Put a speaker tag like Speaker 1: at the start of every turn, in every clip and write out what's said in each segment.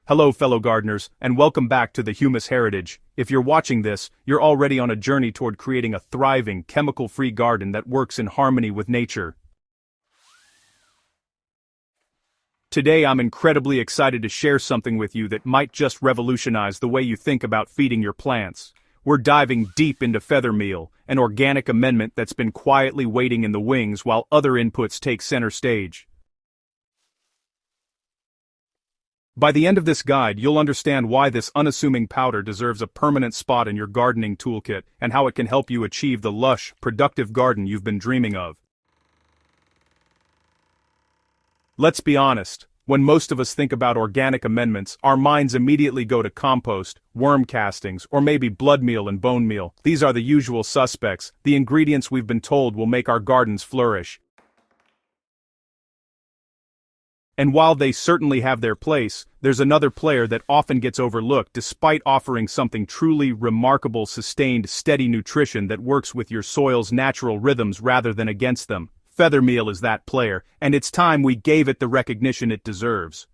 Speaker 1: Hello fellow gardeners, and welcome back to the Humus Heritage. If you're watching this, you're already on a journey toward creating a thriving, chemical-free garden that works in harmony with nature. Today I'm incredibly excited to share something with you that might just revolutionize the way you think about feeding your plants. We're diving deep into feather meal, an organic amendment that's been quietly waiting in the wings while other inputs take center stage. By the end of this guide, you'll understand why this unassuming powder deserves a permanent spot in your gardening toolkit and how it can help you achieve the lush, productive garden you've been dreaming of. Let's be honest, when most of us think about organic amendments, our minds immediately go to compost, worm castings, or maybe blood meal and bone meal. These are the usual suspects, the ingredients we've been told will make our gardens flourish. And while they certainly have their place, there's another player that often gets overlooked despite offering something truly remarkable: sustained, steady nutrition that works with your soil's natural rhythms rather than against them. Feather meal is that player, and it's time we gave it the recognition it deserves.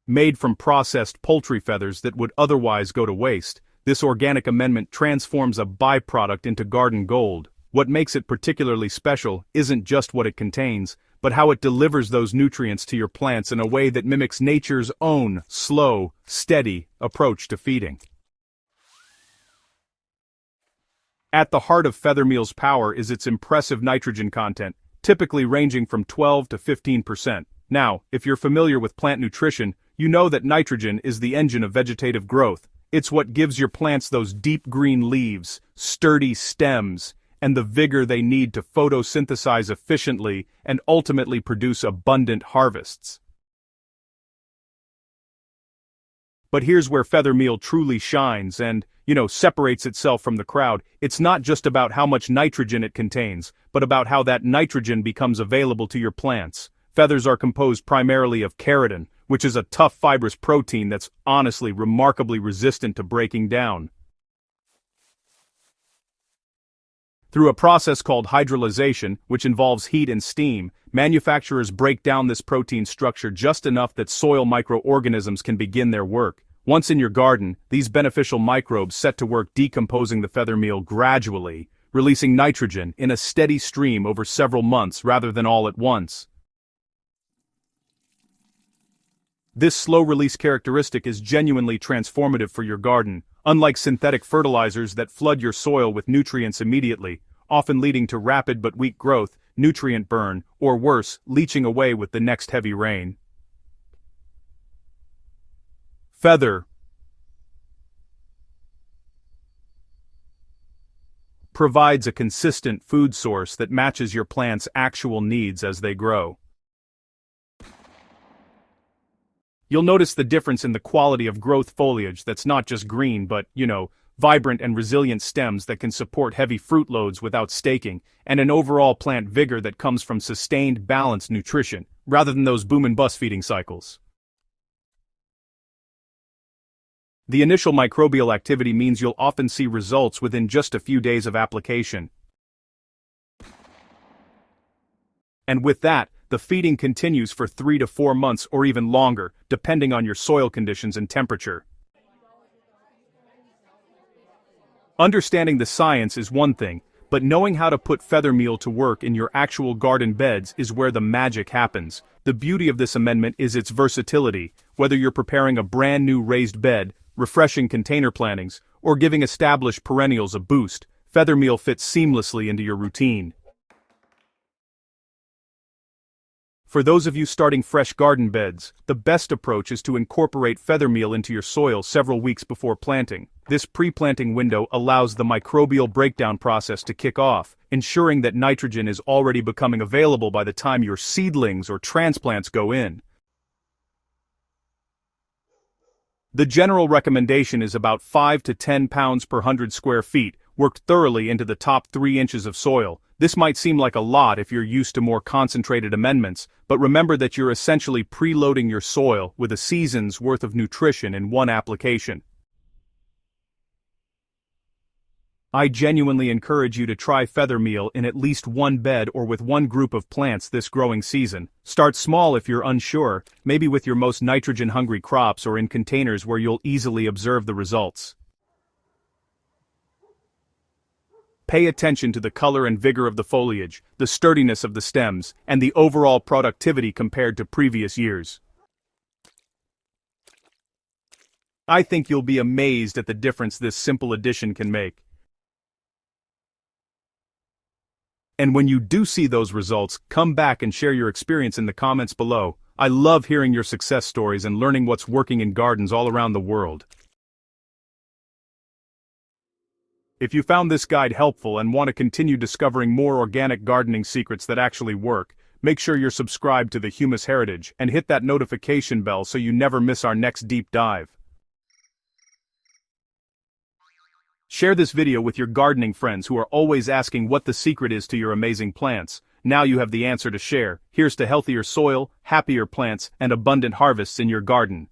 Speaker 1: Made from processed poultry feathers that would otherwise go to waste, this organic amendment transforms a byproduct into garden gold. What makes it particularly special isn't just what it contains, but how it delivers those nutrients to your plants in a way that mimics nature's own slow, steady approach to feeding. At the heart of feather meal's power is its impressive nitrogen content, typically ranging from 12 to 15%. Now, if you're familiar with plant nutrition, you know that nitrogen is the engine of vegetative growth. It's what gives your plants those deep green leaves, sturdy stems, and the vigor they need to photosynthesize efficiently and ultimately produce abundant harvests. But here's where feather meal truly shines and, separates itself from the crowd. It's not just about how much nitrogen it contains, but about how that nitrogen becomes available to your plants. Feathers are composed primarily of keratin, which is a tough fibrous protein that's honestly remarkably resistant to breaking down. Through a process called hydrolyzation, which involves heat and steam, manufacturers break down this protein structure just enough that soil microorganisms can begin their work. Once in your garden, these beneficial microbes set to work decomposing the feather meal gradually, releasing nitrogen in a steady stream over several months rather than all at once. This slow-release characteristic is genuinely transformative for your garden, unlike synthetic fertilizers that flood your soil with nutrients immediately, often leading to rapid but weak growth, nutrient burn, or worse, leaching away with the next heavy rain. Feather provides a consistent food source that matches your plant's actual needs as they grow. You'll notice the difference in the quality of growth foliage that's not just green but, vibrant and resilient stems that can support heavy fruit loads without staking, and an overall plant vigor that comes from sustained, balanced nutrition, rather than those boom and bust feeding cycles. The initial microbial activity means you'll often see results within just a few days of application. And with that, the feeding continues for 3 to 4 months or even longer, depending on your soil conditions and temperature. Understanding the science is one thing, but knowing how to put feather meal to work in your actual garden beds is where the magic happens. The beauty of this amendment is its versatility. Whether you're preparing a brand new raised bed, refreshing container plantings, or giving established perennials a boost, feather meal fits seamlessly into your routine. For those of you starting fresh garden beds, the best approach is to incorporate feather meal into your soil several weeks before planting. This pre-planting window allows the microbial breakdown process to kick off, ensuring that nitrogen is already becoming available by the time your seedlings or transplants go in. The general recommendation is about 5 to 10 pounds per 100 square feet, worked thoroughly into the top 3 inches of soil. This might seem like a lot if you're used to more concentrated amendments, but remember that you're essentially preloading your soil with a season's worth of nutrition in one application. I genuinely encourage you to try feather meal in at least one bed or with one group of plants this growing season. Start small if you're unsure, maybe with your most nitrogen-hungry crops or in containers where you'll easily observe the results. Pay attention to the color and vigor of the foliage, the sturdiness of the stems, and the overall productivity compared to previous years. I think you'll be amazed at the difference this simple addition can make. And when you do see those results, come back and share your experience in the comments below. I love hearing your success stories and learning what's working in gardens all around the world. If you found this guide helpful and want to continue discovering more organic gardening secrets that actually work, make sure you're subscribed to the Humus Heritage and hit that notification bell so you never miss our next deep dive. Share this video with your gardening friends who are always asking what the secret is to your amazing plants. Now you have the answer to share. Here's to healthier soil, happier plants, and abundant harvests in your garden.